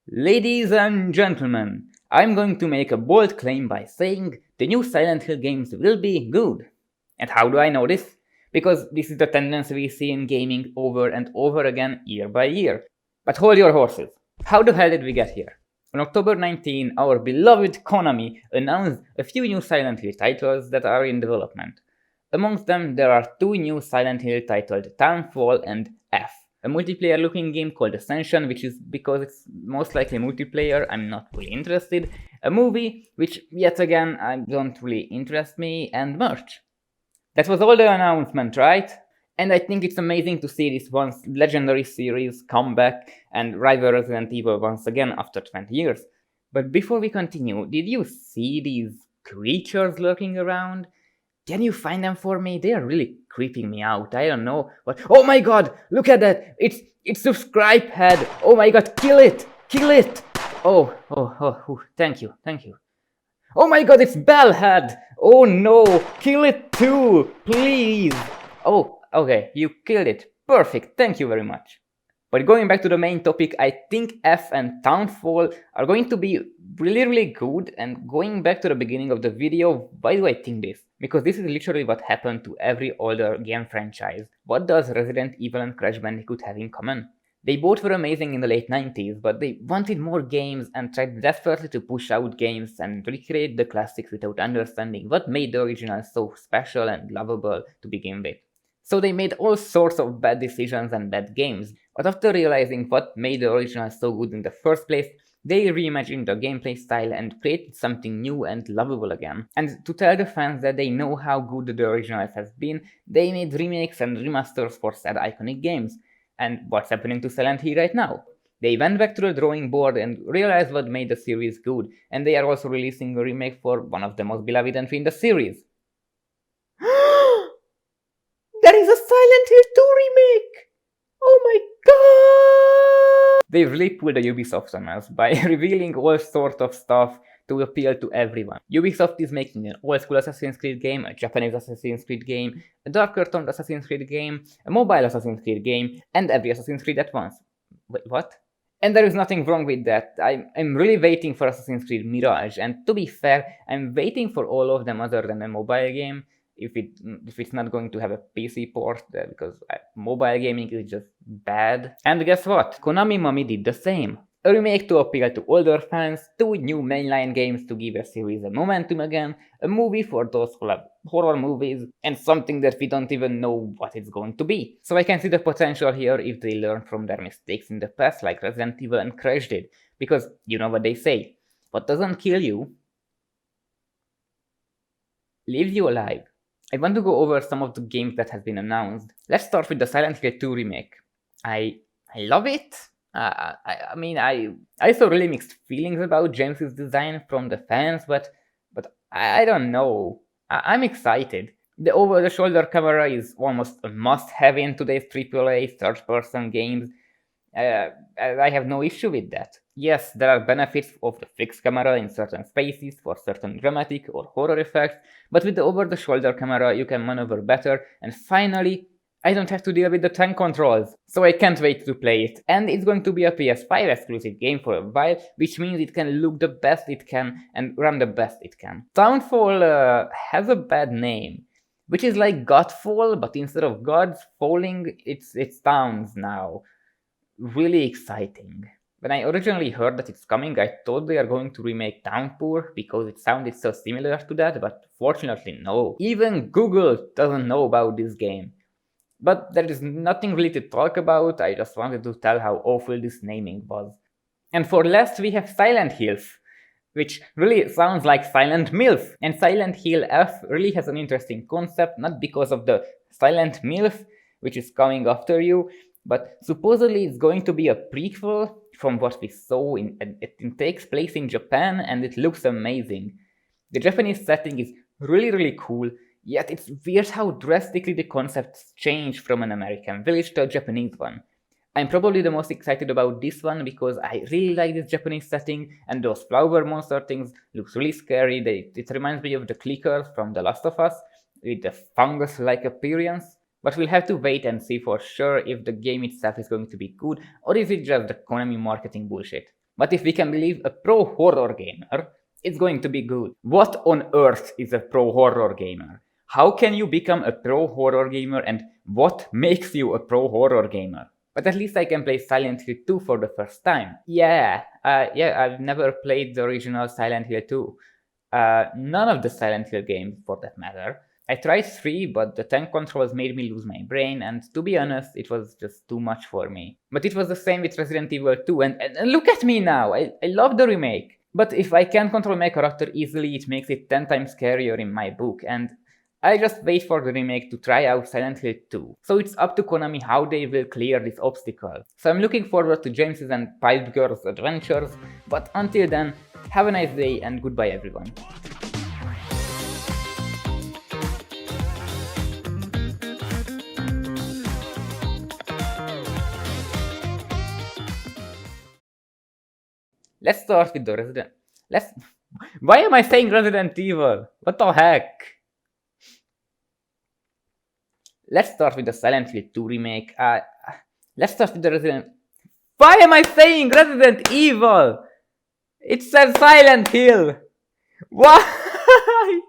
Ladies and gentlemen, I'm going to make a bold claim by saying the new Silent Hill games will be good. And how do I know this? Because this is the tendency we see in gaming over and over again year by year. But hold your horses. How the hell did we get here? On October 19, our beloved Konami announced a few new Silent Hill titles that are in development. Amongst them, there are two new Silent Hill titled Townfall and F, a multiplayer looking game called Ascension, which is because it's most likely multiplayer, I'm not really interested, a movie, which yet again don't really interest me, and merch. That was all the announcement, right? And I think it's amazing to see this once legendary series come back and rival Resident Evil once again after 20 years. But before we continue, did you see these creatures lurking around? Can you find them for me? They are really creeping me out. I don't know what. Oh my god! Look at that! It's subscribe head! Oh my god! Kill it! Kill it! Oh! Thank you, thank you. Oh my god! It's Bellhead! Oh no! Kill it too, please! Oh, okay, you killed it. Perfect. Thank you very much. But going back to the main topic, I think F and Townfall are going to be really good. And going back to the beginning of the video, why do I think this? Because this is literally what happened to every older game franchise. What does Resident Evil and Crash Bandicoot have in common? They both were amazing in the late 90s, but they wanted more games and tried desperately to push out games and recreate the classics without understanding what made the original so special and lovable to begin with. So they made all sorts of bad decisions and bad games, but after realizing what made the original so good in the first place, they reimagined the gameplay style and created something new and lovable again. And to tell the fans that they know how good the original has been, they made remakes and remasters for said iconic games. And what's happening to Silent Hill right now? They went back to the drawing board and realized what made the series good, and they are also releasing a remake for one of the most beloved entries in the series. There is a Silent Hill 2 remake! Oh my god! They really pulled the Ubisoft on us by revealing all sorts of stuff to appeal to everyone. Ubisoft is making an old-school Assassin's Creed game, a Japanese Assassin's Creed game, a darker-toned Assassin's Creed game, a mobile Assassin's Creed game, and every Assassin's Creed at once. Wait, what? And there is nothing wrong with that. I'm really waiting for Assassin's Creed Mirage, and to be fair, I'm waiting for all of them other than a mobile game, if it's not going to have a PC port, because mobile gaming is just bad. And guess what? Konami Mommy did the same. A remake to appeal to older fans, two new mainline games to give a series a momentum again, a movie for those who love horror movies, and something that we don't even know what it's going to be. So I can see the potential here if they learn from their mistakes in the past like Resident Evil and Crash did. Because you know what they say, what doesn't kill you leaves you alive. I want to go over some of the games that have been announced. Let's start with the Silent Hill 2 remake. I love it. I saw really mixed feelings about James's design from the fans, but I don't know. I'm excited. The over-the-shoulder camera is almost a must-have in today's AAA third-person games. I have no issue with that. Yes, there are benefits of the fixed camera in certain spaces for certain dramatic or horror effects, but with the over-the-shoulder camera you can maneuver better, and finally, I don't have to deal with the tank controls, so I can't wait to play it. And it's going to be a PS5 exclusive game for a while, which means it can look the best it can and run the best it can. Townfall has a bad name, which is like Godfall, but instead of gods falling, it's towns now. Really exciting. When I originally heard that it's coming, I thought they are going to remake Downpour because it sounded so similar to that, but fortunately no. Even Google doesn't know about this game. But there is nothing really to talk about, I just wanted to tell how awful this naming was. And for last we have Silent Hills, which really sounds like Silent MILF. And Silent Hill F really has an interesting concept, not because of the Silent MILF, which is coming after you, but supposedly it's going to be a prequel from what we saw. It takes place in Japan and it looks amazing. The Japanese setting is really cool, yet it's weird how drastically the concepts change from an American village to a Japanese one. I'm probably the most excited about this one because I really like this Japanese setting, and those flower monster things looks really scary. It reminds me of the clickers from The Last of Us, with the fungus-like appearance. But we'll have to wait and see for sure if the game itself is going to be good, or is it just the Konami marketing bullshit. But if we can believe a pro horror gamer, it's going to be good. What on earth is a pro horror gamer? How can you become a pro horror gamer, and what makes you a pro horror gamer? But at least I can play Silent Hill 2 for the first time. Yeah, I've never played the original Silent Hill 2. None of the Silent Hill games, for that matter. I tried 3, but the tank controls made me lose my brain, and to be honest, it was just too much for me. But it was the same with Resident Evil 2, and look at me now! I love the remake! But if I can't control my character easily, it makes it 10 times scarier in my book, and I just wait for the remake to try out Silent Hill 2. So it's up to Konami how they will clear this obstacle. So I'm looking forward to James's and Pipe Girl's adventures, but until then, have a nice day and goodbye everyone. Let's start with the Resident... Why am I saying Resident Evil? What the heck? Let's start with the Silent Hill 2 remake. Let's start with the Resident... Why am I saying Resident Evil? It says Silent Hill! Why?